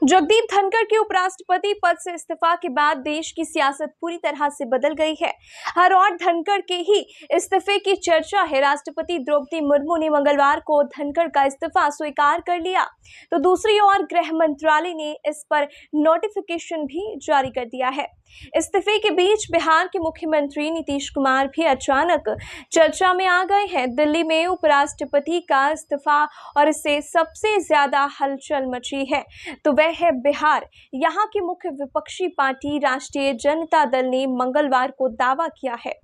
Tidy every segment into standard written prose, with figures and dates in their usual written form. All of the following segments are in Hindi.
जगदीप धनखड़ के उपराष्ट्रपति पद से इस्तीफा के बाद देश की सियासत पूरी तरह से बदल गई है। हर और धनखड़ के ही इस्तीफे की चर्चा है। राष्ट्रपति द्रौपदी मुर्मू ने मंगलवार को धनखड़ का इस्तीफा स्वीकार कर लिया, तो दूसरी ओर गृह मंत्रालय ने इस पर नोटिफिकेशन भी जारी कर दिया है। इस्तीफे के बीच बिहार के मुख्यमंत्री नीतीश कुमार भी अचानक चर्चा में आ गए हैं। दिल्ली में उपराष्ट्रपति का इस्तीफा और इससे सबसे ज्यादा हलचल मची है तो वह है बिहार। यहाँ की मुख्य विपक्षी पार्टी राष्ट्रीय जनता दल ने मंगलवार को दावा किया है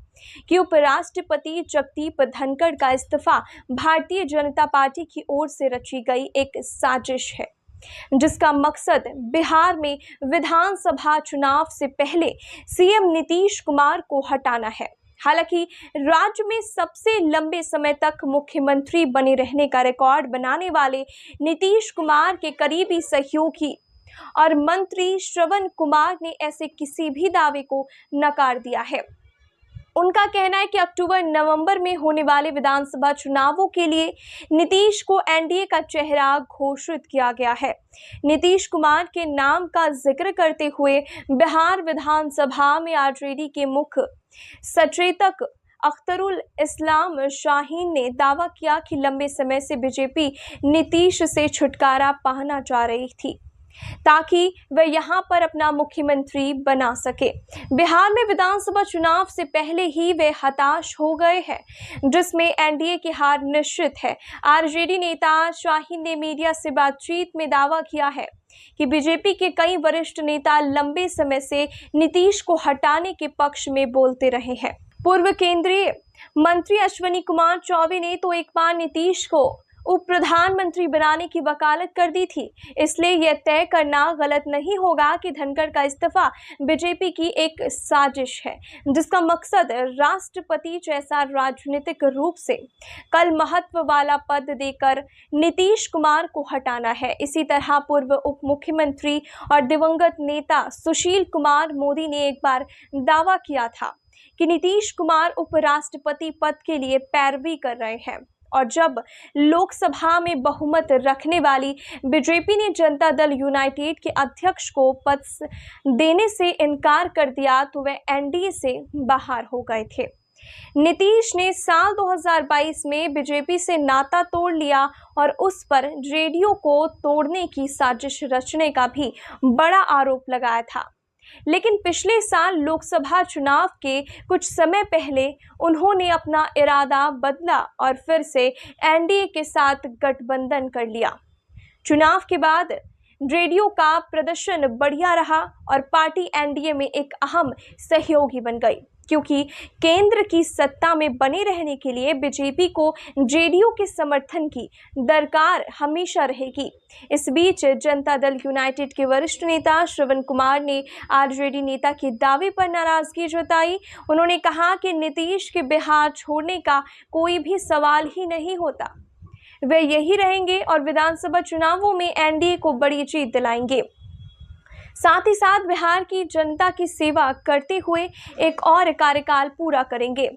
कि उपराष्ट्रपति जगदीप धनखड़ का इस्तीफा भारतीय जनता पार्टी की ओर से रची गई एक साजिश है, जिसका मकसद बिहार में विधानसभा चुनाव से पहले सीएम नीतीश कुमार को हटाना है। हालांकि राज्य में सबसे लंबे समय तक मुख्यमंत्री बने रहने का रिकॉर्ड बनाने वाले नीतीश कुमार के करीबी सहयोगी और मंत्री श्रवण कुमार ने ऐसे किसी भी दावे को नकार दिया है। उनका कहना है कि अक्टूबर-नवंबर में होने वाले विधानसभा चुनावों के लिए नीतीश को एनडीए का चेहरा घोषित किया गया है। नीतीश कुमार के नाम का जिक्र करते हुए बिहार विधानसभा में आरजेडी के मुख्य सचेतक अख्तरुल इस्लाम शाहीन ने दावा किया कि लंबे समय से बीजेपी नीतीश से छुटकारा पाना चाह रही थी ताकि वह यहां पर अपना मुख्यमंत्री बना सके। बिहार में विधानसभा चुनाव से पहले ही वे हताश हो गए हैं, जिसमें एनडीए की हार निश्चित है। आरजेडी नेता शाहीन ने मीडिया से बातचीत में दावा किया है कि बीजेपी के कई वरिष्ठ नेता लंबे समय से नीतीश को हटाने के पक्ष में बोलते रहे हैं। पूर्व केंद्रीय मंत्री अश्विनी कुमार चौबे ने तो एक बार नीतीश को उप प्रधानमंत्री बनाने की वकालत कर दी थी। इसलिए यह तय करना गलत नहीं होगा कि धनखड़ का इस्तीफा बीजेपी की एक साजिश है, जिसका मकसद राष्ट्रपति जैसा राजनीतिक रूप से कल महत्व वाला पद देकर नीतीश कुमार को हटाना है। इसी तरह पूर्व उप मुख्यमंत्री और दिवंगत नेता सुशील कुमार मोदी ने एक बार दावा किया था कि नीतीश कुमार उपराष्ट्रपति पद के लिए पैरवी कर रहे हैं, और जब लोकसभा में बहुमत रखने वाली बीजेपी ने जनता दल यूनाइटेड के अध्यक्ष को पद देने से इनकार कर दिया तो वे एनडीए से बाहर हो गए थे। नीतीश ने साल 2022 में बीजेपी से नाता तोड़ लिया और उस पर जेडीयू को तोड़ने की साजिश रचने का भी बड़ा आरोप लगाया था। लेकिन पिछले साल लोकसभा चुनाव के कुछ समय पहले उन्होंने अपना इरादा बदला और फिर से एनडीए के साथ गठबंधन कर लिया। चुनाव के बाद जेडीयू का प्रदर्शन बढ़िया रहा और पार्टी एनडीए में एक अहम सहयोगी बन गई, क्योंकि केंद्र की सत्ता में बने रहने के लिए बीजेपी को जेडीयू के समर्थन की दरकार हमेशा रहेगी। इस बीच जनता दल यूनाइटेड के वरिष्ठ नेता श्रवण कुमार ने आरजेडी नेता के दावे पर नाराजगी जताई। उन्होंने कहा कि नीतीश के बिहार छोड़ने का कोई भी सवाल ही नहीं होता, वे यही रहेंगे और विधानसभा चुनावों में एनडीए को बड़ी जीत दिलाएंगे। साथ ही साथ बिहार की जनता की सेवा करते हुए एक और कार्यकाल पूरा करेंगे।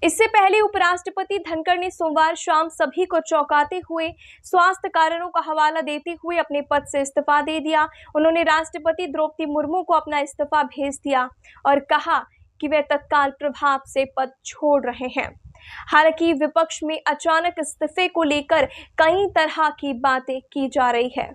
इससे पहले उपराष्ट्रपति धनखड़ ने सोमवार शाम सभी को चौंकाते हुए स्वास्थ्य कारणों का हवाला देते हुए अपने पद से इस्तीफा दे दिया। उन्होंने राष्ट्रपति द्रौपदी मुर्मू को अपना इस्तीफा भेज दिया और कहा कि वे तत्काल प्रभाव से पद छोड़ रहे हैं। हालांकि विपक्ष में अचानक इस्तीफे को लेकर कई तरह की बातें की जा रही है।